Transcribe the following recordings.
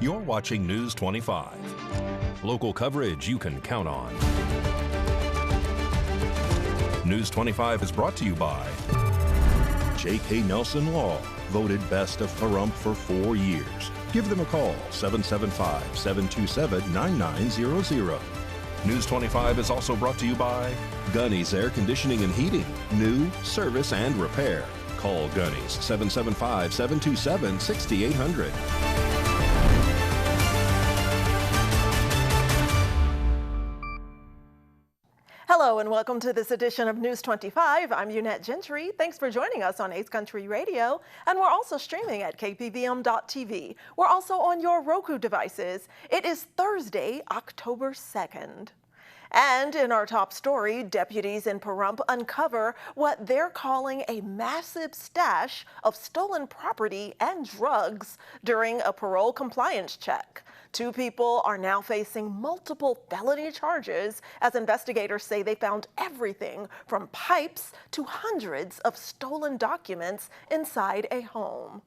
You're watching News 25. Local coverage you can count on. News 25 is brought to you by J.K. Nelson Law, voted best of Pahrump for 4 years. Give them a call, 775-727-9900. News 25 is also brought to you by Gunny's Air Conditioning and Heating, new, service, and repair. Call Gunny's, 775-727-6800. Hello and welcome to this edition of News 25. I'm Unette Gentry. Thanks for joining us on 8th Country Radio. And we're also streaming at KPVM.TV. We're also on your Roku devices. It is Thursday, October 2nd. And in our top story, deputies in Pahrump uncover what they're calling a massive stash of stolen property and drugs during a parole compliance check. 2 people are now facing multiple felony charges as investigators say they found everything from pipes to hundreds of stolen documents inside a home.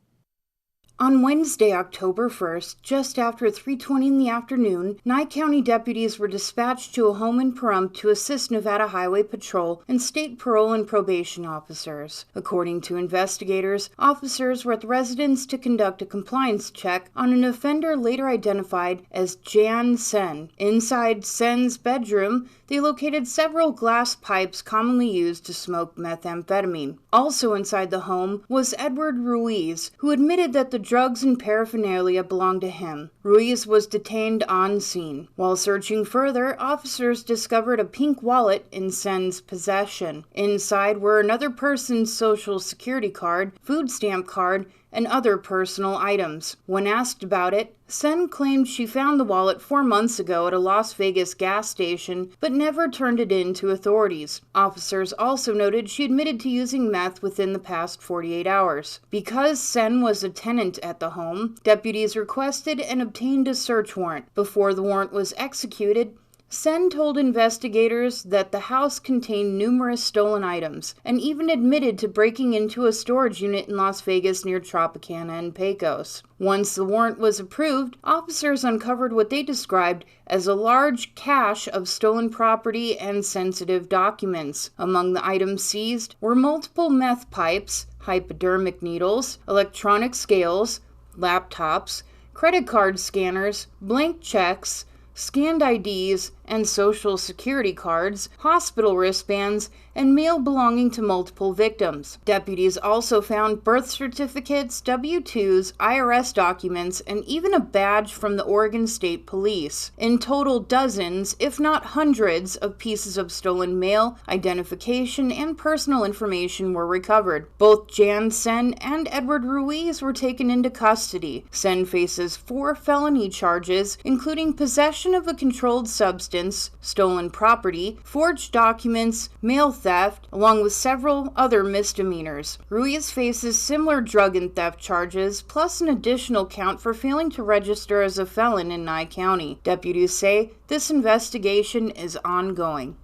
On Wednesday, October 1st, just after 3:20 in the afternoon, Nye County deputies were dispatched to a home in Pahrump to assist Nevada Highway Patrol and state parole and probation officers. According to investigators, officers were at the residence to conduct a compliance check on an offender later identified as Jan Sen. Inside Sen's bedroom, they located several glass pipes commonly used to smoke methamphetamine. Also inside the home was Edward Ruiz, who admitted that the drugs and paraphernalia belonged to him. Ruiz was detained on scene. While searching further, officers discovered a pink wallet in Sen's possession. Inside were another person's social security card, food stamp card, and other personal items. When asked about it, Sen claimed she found the wallet 4 months ago at a Las Vegas gas station, but never turned it in to authorities. Officers also noted she admitted to using meth within the past 48 hours. Because Sen was a tenant at the home, deputies requested and obtained a search warrant. Before the warrant was executed, Sen told investigators that the house contained numerous stolen items and even admitted to breaking into a storage unit in Las Vegas near Tropicana and Pecos. Once the warrant was approved, officers uncovered what they described as a large cache of stolen property and sensitive documents. Among the items seized were multiple meth pipes, hypodermic needles, electronic scales, laptops, credit card scanners, blank checks, scanned IDs and social security cards, hospital wristbands, and mail belonging to multiple victims. Deputies also found birth certificates, W-2s, IRS documents, and even a badge from the Oregon State Police. In total, dozens, if not hundreds, of pieces of stolen mail, identification, and personal information were recovered. Both Jan Sen and Edward Ruiz were taken into custody. Sen faces 4 felony charges, including possession of a controlled substance, stolen property, forged documents, mail theft, along with several other misdemeanors. Ruiz faces similar drug and theft charges, plus an additional count for failing to register as a felon in Nye County. Deputies say this investigation is ongoing.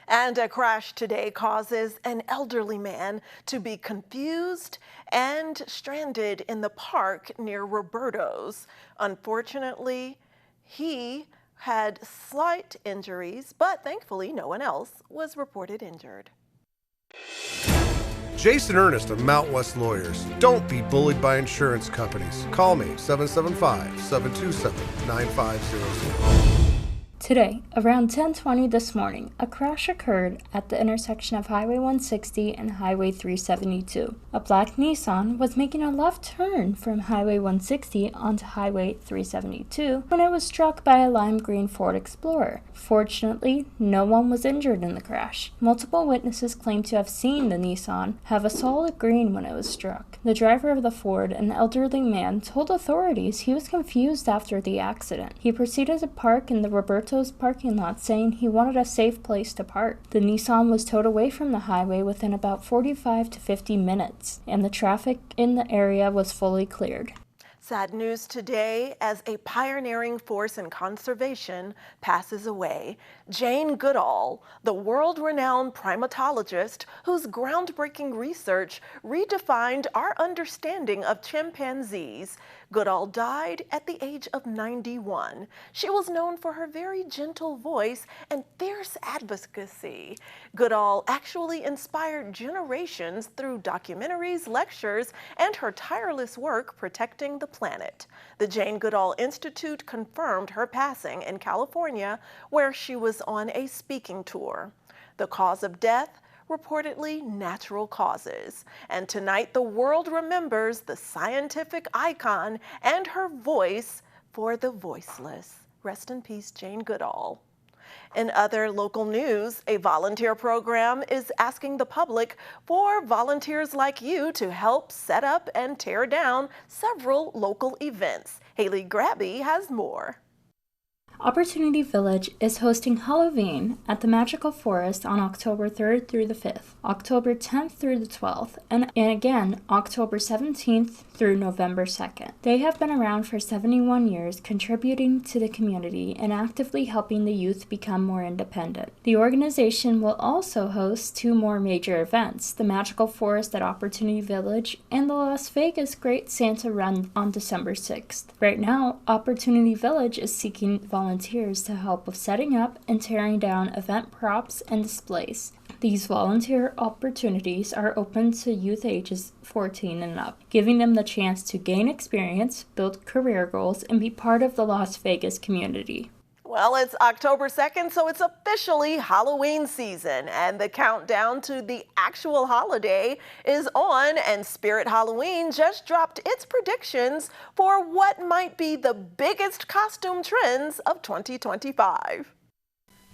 And a crash today causes an elderly man to be confused and stranded in the park near Roberto's. Unfortunately, he had slight injuries, but thankfully no one else was reported injured. Jason Ernest of Mount West Lawyers. Don't be bullied by insurance companies. Call me, 775-727-9500. Today, around 10:20 this morning, a crash occurred at the intersection of Highway 160 and Highway 372. A black Nissan was making a left turn from Highway 160 onto Highway 372 when it was struck by a lime green Ford Explorer. Fortunately, no one was injured in the crash. Multiple witnesses claimed to have seen the Nissan have a solid green when it was struck. The driver of the Ford, an elderly man, told authorities he was confused after the accident. He proceeded to park in the Roberto's parking lot, saying he wanted a safe place to park. The Nissan was towed away from the highway within about 45 to 50 minutes, and the traffic in the area was fully cleared. Sad news today as a pioneering force in conservation passes away. Jane Goodall, the world-renowned primatologist whose groundbreaking research redefined our understanding of chimpanzees. Goodall died at the age of 91. She was known for her very gentle voice and fierce advocacy. Goodall actually inspired generations through documentaries, lectures, and her tireless work protecting the planet. The Jane Goodall Institute confirmed her passing in California, where she was on a speaking tour. The cause of death? Reportedly natural causes. And tonight the world remembers the scientific icon and her voice for the voiceless. Rest in peace, Jane Goodall. In other local news, a volunteer program is asking the public for volunteers like you to help set up and tear down several local events. Haley Grabby has more. Opportunity Village is hosting Halloween at the Magical Forest on October 3rd through the 5th, October 10th through the 12th, and again October 17th through November 2nd. They have been around for 71 years, contributing to the community and actively helping the youth become more independent. The organization will also host two more major events, the Magical Forest at Opportunity Village and the Las Vegas Great Santa Run on December 6th. Right now, Opportunity Village is seeking volunteers to help with setting up and tearing down event props and displays. These volunteer opportunities are open to youth ages 14 and up, giving them the chance to gain experience, build career goals, and be part of the Las Vegas community. Well, it's October 2nd, so it's officially Halloween season, and the countdown to the actual holiday is on, and Spirit Halloween just dropped its predictions for what might be the biggest costume trends of 2025.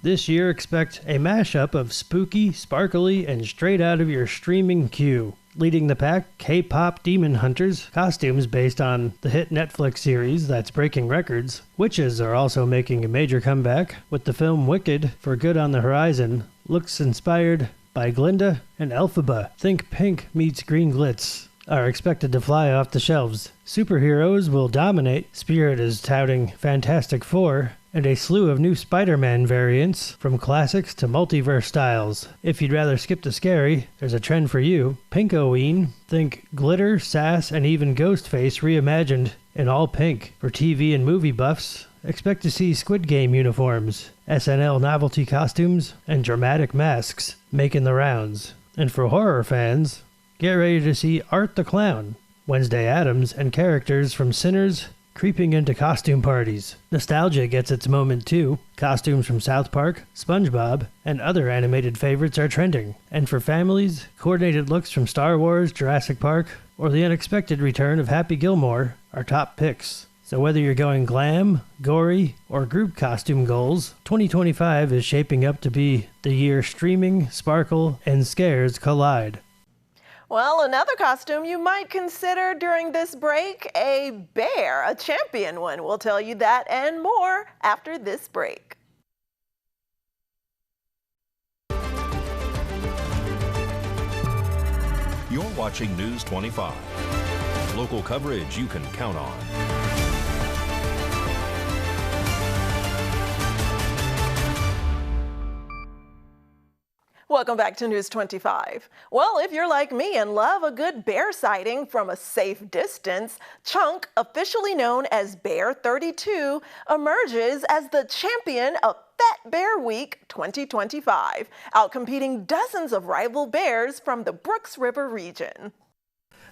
This year, expect a mashup of spooky, sparkly, and straight out of your streaming queue. Leading the pack, K-pop Demon Hunters, costumes based on the hit Netflix series that's breaking records. Witches are also making a major comeback, with the film Wicked for Good on the horizon. Looks inspired by Glinda and Elphaba. Think Pink meets Green Glitz are expected to fly off the shelves. Superheroes will dominate. Spirit is touting Fantastic Four, and a slew of new Spider-Man variants, from classics to multiverse styles. If you'd rather skip the scary, there's a trend for you. Pinkoween, think glitter, sass, and even Ghostface reimagined in all pink. For TV and movie buffs, expect to see Squid Game uniforms, SNL novelty costumes, and dramatic masks making the rounds. And for horror fans, get ready to see Art the Clown, Wednesday Addams, and characters from Sinners creeping into costume parties. Nostalgia gets its moment too. Costumes from South Park, SpongeBob, and other animated favorites are trending. And for families, coordinated looks from Star Wars, Jurassic Park, or the unexpected return of Happy Gilmore are top picks. So whether you're going glam, gory, or group costume goals, 2025 is shaping up to be the year streaming, sparkle, and scares collide. Well, another costume you might consider during this break, a bear, a champion one. We'll tell you that and more after this break. You're watching News 25. Local coverage you can count on. Welcome back to News 25. Well, if you're like me and love a good bear sighting from a safe distance, Chunk, officially known as Bear 32, emerges as the champion of Fat Bear Week 2025, outcompeting dozens of rival bears from the Brooks River region.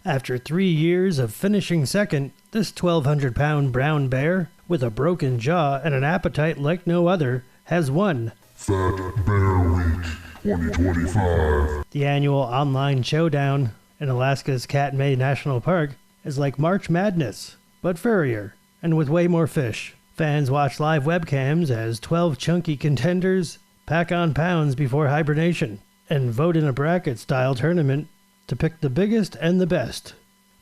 After 3 years of finishing second, this 1,200-pound brown bear, with a broken jaw and an appetite like no other, has won Fat Bear Week 2025. The annual online showdown in Alaska's Katmai National Park is like March Madness, but furrier, and with way more fish. Fans watch live webcams as 12 chunky contenders pack on pounds before hibernation, and vote in a bracket-style tournament to pick the biggest and the best.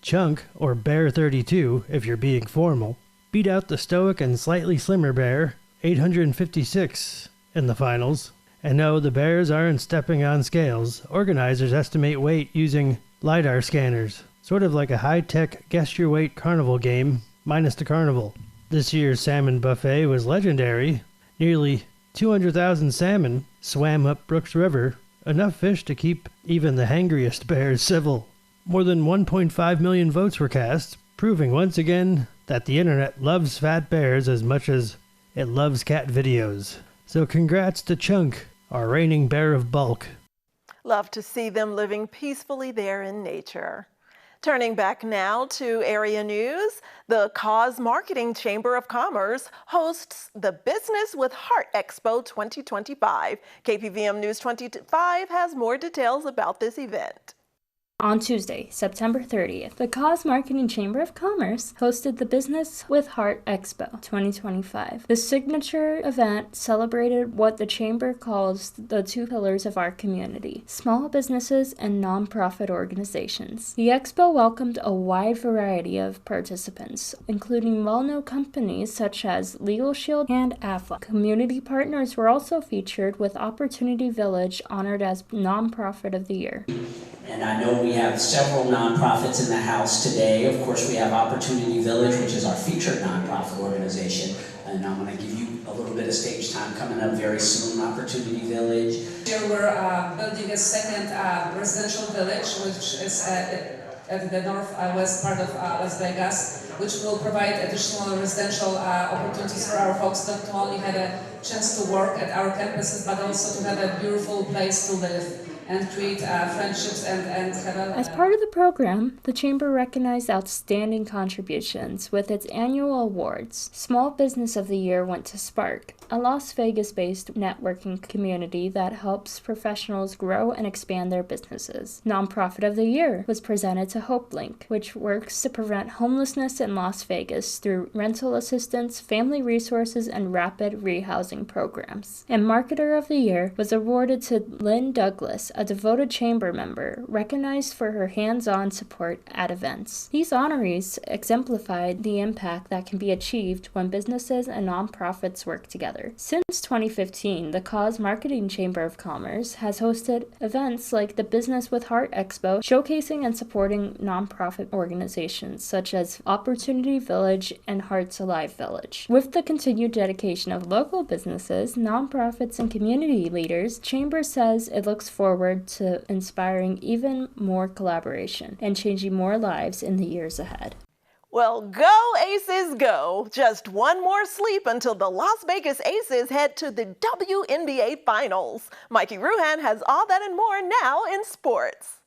Chunk, or Bear 32 if you're being formal, beat out the stoic and slightly slimmer bear, 856, in the finals. And no, the bears aren't stepping on scales. Organizers estimate weight using LiDAR scanners. sort of like a high-tech guess-your-weight carnival game, minus the carnival. This year's salmon buffet was legendary. Nearly 200,000 salmon swam up Brooks River, enough fish to keep even the hangriest bears civil. More than 1.5 million votes were cast, proving once again that the internet loves fat bears as much as it loves cat videos. So congrats to Chunk, our reigning bear of bulk. Love to see them living peacefully there in nature. Turning back now to area news, the Cause Marketing Chamber of Commerce hosts the Business with Heart Expo 2025. KPVM News 25 has more details about this event. On Tuesday, September 30th, the Cause Marketing Chamber of Commerce hosted the Business with Heart Expo 2025. The signature event celebrated what the Chamber calls the two pillars of our community: small businesses and nonprofit organizations. The expo welcomed a wide variety of participants, including well-known companies such as Legal Shield and Aflac. Community partners were also featured, with Opportunity Village honored as Nonprofit of the Year. And I know we have several nonprofits in the house today. Of course, we have Opportunity Village, which is our featured nonprofit organization. And I'm going to give you a little bit of stage time coming up very soon, Opportunity Village. Here we're building a second residential village, which is at the northwest part of Las Vegas, which will provide additional residential opportunities for our folks not to only have a chance to work at our campuses, but also to have a beautiful place to live and create friendships and have a... As part of the program, the Chamber recognized outstanding contributions with its annual awards. Small Business of the Year went to Spark, a Las Vegas-based networking community that helps professionals grow and expand their businesses. Nonprofit of the Year was presented to HopeLink, which works to prevent homelessness in Las Vegas through rental assistance, family resources, and rapid rehousing programs. And Marketer of the Year was awarded to Lynn Douglas, a devoted chamber member, recognized for her hands-on support at events. These honorees exemplified the impact that can be achieved when businesses and nonprofits work together. Since 2015, the Cause Marketing Chamber of Commerce has hosted events like the Business with Heart Expo, showcasing and supporting nonprofit organizations such as Opportunity Village and Hearts Alive Village. With the continued dedication of local businesses, nonprofits, and community leaders, Chamber says it looks forward to inspiring even more collaboration and changing more lives in the years ahead. Well, go Aces go! Just one more sleep until the Las Vegas Aces head to the WNBA Finals. Mikey Ruhan has all that and more now in sports.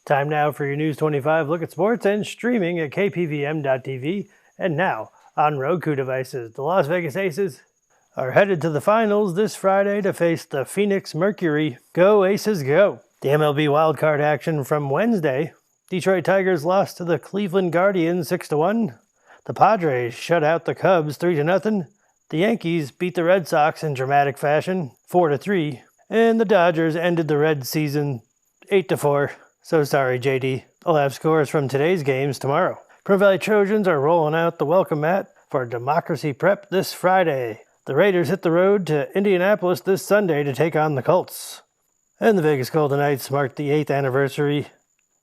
Time now for your News 25 look at sports and streaming at KPVM.TV and now on Roku devices. The Las Vegas Aces are headed to the finals this Friday to face the Phoenix Mercury. Go Aces go! The MLB wildcard action from Wednesday. Detroit Tigers lost to the Cleveland Guardians 6-1. The Padres shut out the Cubs 3-0. The Yankees beat the Red Sox in dramatic fashion 4-3. And the Dodgers ended the Red season 8-4. So sorry, JD. I'll have scores from today's games tomorrow. Pro Valley Trojans are rolling out the welcome mat for Democracy Prep this Friday. The Raiders hit the road to Indianapolis this Sunday to take on the Colts. And the Vegas Golden Knights marked the 8th anniversary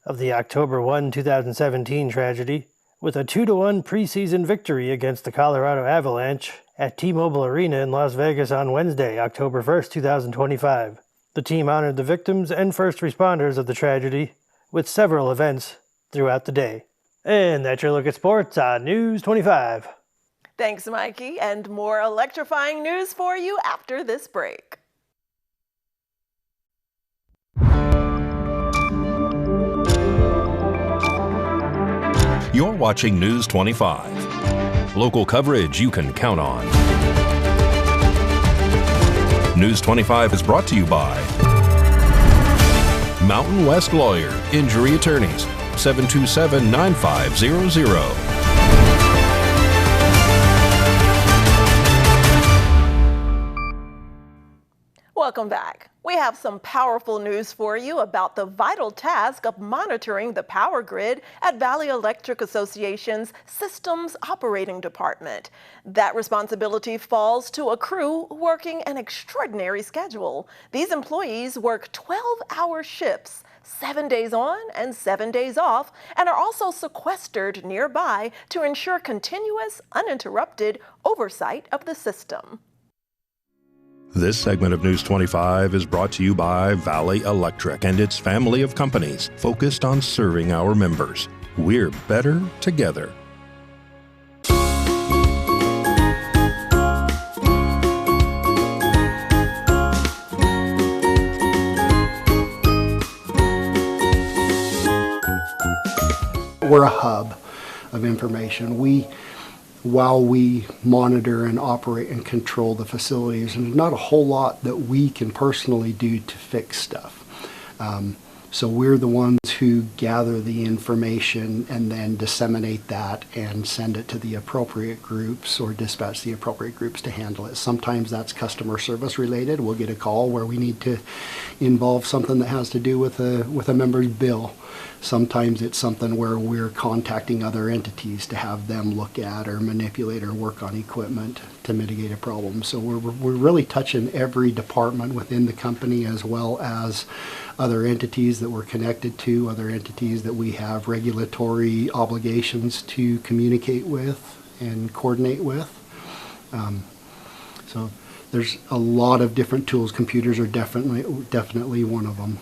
of the October 1, 2017 tragedy with a 2-1 preseason victory against the Colorado Avalanche at T-Mobile Arena in Las Vegas on Wednesday, October 1st, 2025. The team honored the victims and first responders of the tragedy with several events throughout the day. And that's your look at sports on News 25. Thanks, Mikey, and more electrifying news for you after this break. You're watching News 25. Local coverage you can count on. News 25 is brought to you by Mountain West Lawyer, Injury Attorneys, 727-9500. Welcome back. We have some powerful news for you about the vital task of monitoring the power grid at Valley Electric Association's Systems Operating Department. That responsibility falls to a crew working an extraordinary schedule. These employees work 12-hour shifts, 7 days on and 7 days off, and are also sequestered nearby to ensure continuous, uninterrupted oversight of the system. This segment of News 25 is brought to you by Valley Electric and its family of companies focused on serving our members. We're better together. We're a hub of information. While we monitor and operate and control the facilities, and there's not a whole lot that we can personally do to fix stuff. So we're the ones who gather the information and then disseminate that and send it to the appropriate groups or dispatch the appropriate groups to handle it. Sometimes that's customer service related. We'll get a call where we need to involve something that has to do with a member's bill. Sometimes it's something where we're contacting other entities to have them look at or manipulate or work on equipment to mitigate a problem. So we're really touching every department within the company, as well as other entities that we're connected to, other entities that we have regulatory obligations to communicate with and coordinate with. So there's a lot of different tools. Computers are definitely one of them.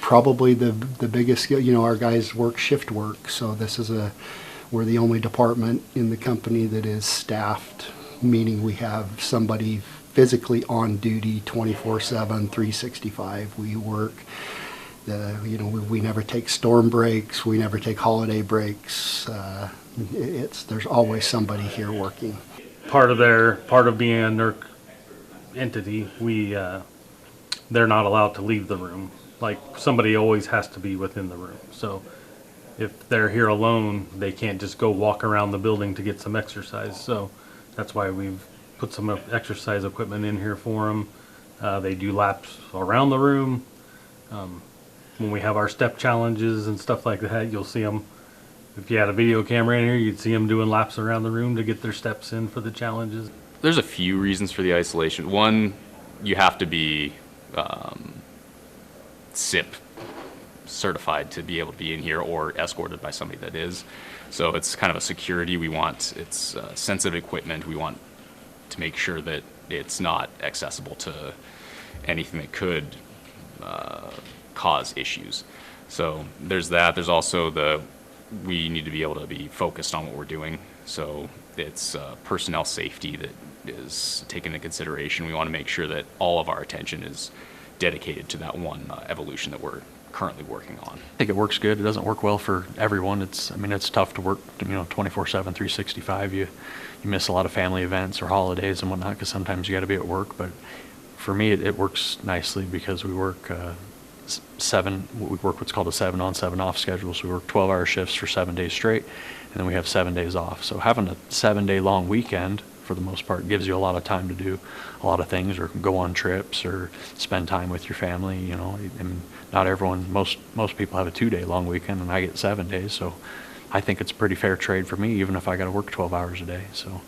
Probably the biggest skill, you know, our guys work shift work, so we're the only department in the company that is staffed, meaning we have somebody physically on duty 24/7, 365. We work, we never take storm breaks, we never take holiday breaks. There's always somebody here working. Part of being a NERC entity, they're not allowed to leave the room. Like, somebody always has to be within the room. So if they're here alone, they can't just go walk around the building to get some exercise. So that's why we've put some exercise equipment in here for them. They do laps around the room. When we have our step challenges and stuff like that, you'll see them. If you had a video camera in here, you'd see them doing laps around the room to get their steps in for the challenges. There's a few reasons for the isolation. One, you have to be SIP certified to be able to be in here, or escorted by somebody that is. So it's kind of a security. It's sensitive equipment. We want to make sure that it's not accessible to anything that could cause issues. So there's that. There's also we need to be able to be focused on what we're doing. So it's personnel safety that is taken into consideration. We want to make sure that all of our attention is dedicated to that one evolution that we're currently working on. I think it works good. It doesn't work well for everyone. It's tough to work, 24/7, 365. You miss a lot of family events or holidays and whatnot, because sometimes you got to be at work. But for me, it works nicely because we work we work what's called a 7 on 7 off schedule. So we work 12-hour shifts for 7 days straight, and then we have 7 days off. So having a 7-day long weekend, for the most part, gives you a lot of time to do a lot of things, or go on trips, or spend time with your family. Not everyone, most people have a 2-day long weekend, and I get 7 days. So I think it's a pretty fair trade for me, even if I got to work 12 hours a day. So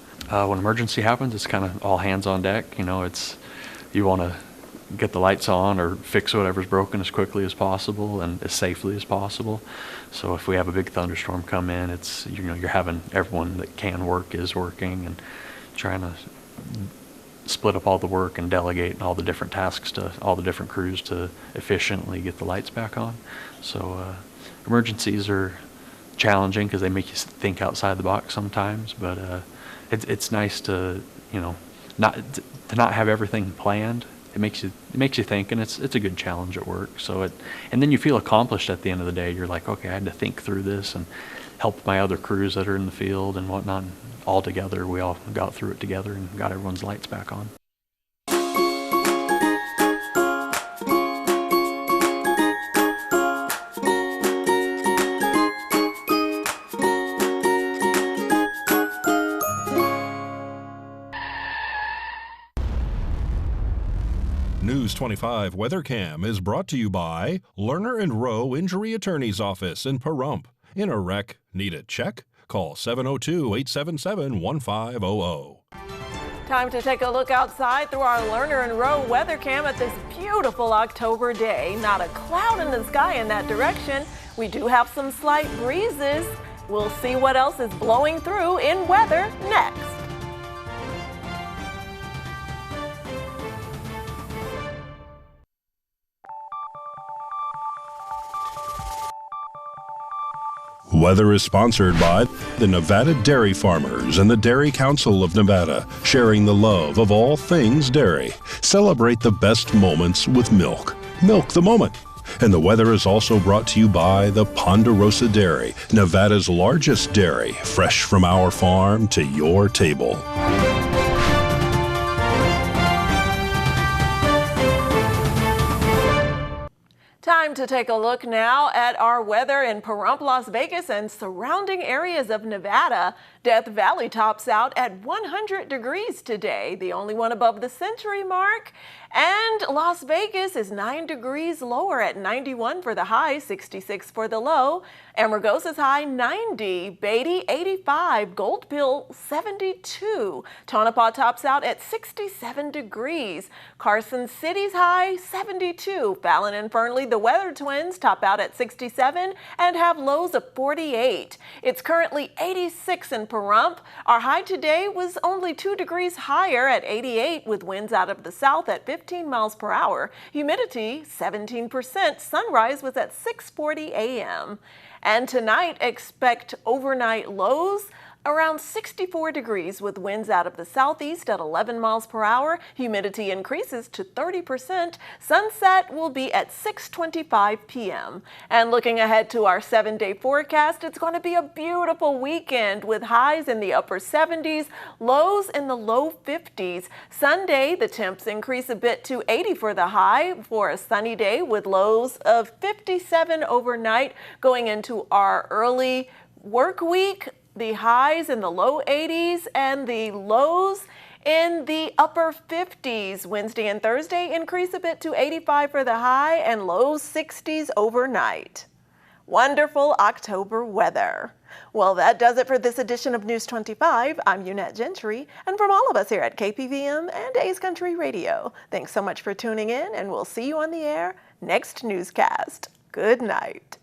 when emergency happens, it's kind of all hands on deck. You want to get the lights on or fix whatever's broken as quickly as possible and as safely as possible. So if we have a big thunderstorm come in, it's you're having everyone that can work is working, and trying to split up all the work and delegate all the different tasks to all the different crews to efficiently get the lights back on. So emergencies are challenging because they make you think outside the box sometimes, but it's nice to not have everything planned. It makes you think, and it's a good challenge at work. And then you feel accomplished at the end of the day. You're like, okay, I had to think through this and help my other crews that are in the field and whatnot. All together, we all got through it together and got everyone's lights back on. News 25 WeatherCam is brought to you by Lerner and Rowe Injury Attorney's Office in Pahrump. In a wreck, need a check? Call 702-877-1500. Time to take a look outside through our Lerner and Rowe weather cam at this beautiful October day. Not a cloud in the sky in that direction. We do have some slight breezes. We'll see what else is blowing through in weather next. Weather is sponsored by the Nevada Dairy Farmers and the Dairy Council of Nevada, sharing the love of all things dairy. Celebrate the best moments with milk. Milk the moment. And the weather is also brought to you by the Ponderosa Dairy, Nevada's largest dairy, fresh from our farm to your table. Time to take a look now at our weather in Pahrump, Las Vegas and surrounding areas of Nevada. Death Valley tops out at 100 degrees today, the only one above the century mark. And Las Vegas is 9 degrees lower at 91 for the high, 66 for the low. Amargosa's high 90, Beatty 85, Goldpill 72. Tonopah tops out at 67 degrees. Carson City's high 72. Fallon and Fernley, the Weather Twins, top out at 67 and have lows of 48. It's currently 86 in Pahrump. Our high today was only 2 degrees higher at 88 with winds out of the south at 15 miles per hour. Humidity 17%. Sunrise was at 6:40 a.m. And tonight expect overnight lows around 64 degrees with winds out of the southeast at 11 miles per hour. Humidity increases to 30%. Sunset will be at 6:25 p.m. And looking ahead to our 7-day forecast, it's going to be a beautiful weekend with highs in the upper 70s, lows in the low 50s. Sunday, the temps increase a bit to 80 for the high for a sunny day with lows of 57 overnight going into our early work week. The highs in the low 80s and the lows in the upper 50s. Wednesday and Thursday increase a bit to 85 for the high and low 60s overnight. Wonderful October weather. Well, that does it for this edition of News 25. I'm Unette Gentry, and from all of us here at KPVM and A's Country Radio, thanks so much for tuning in, and we'll see you on the air next newscast. Good night.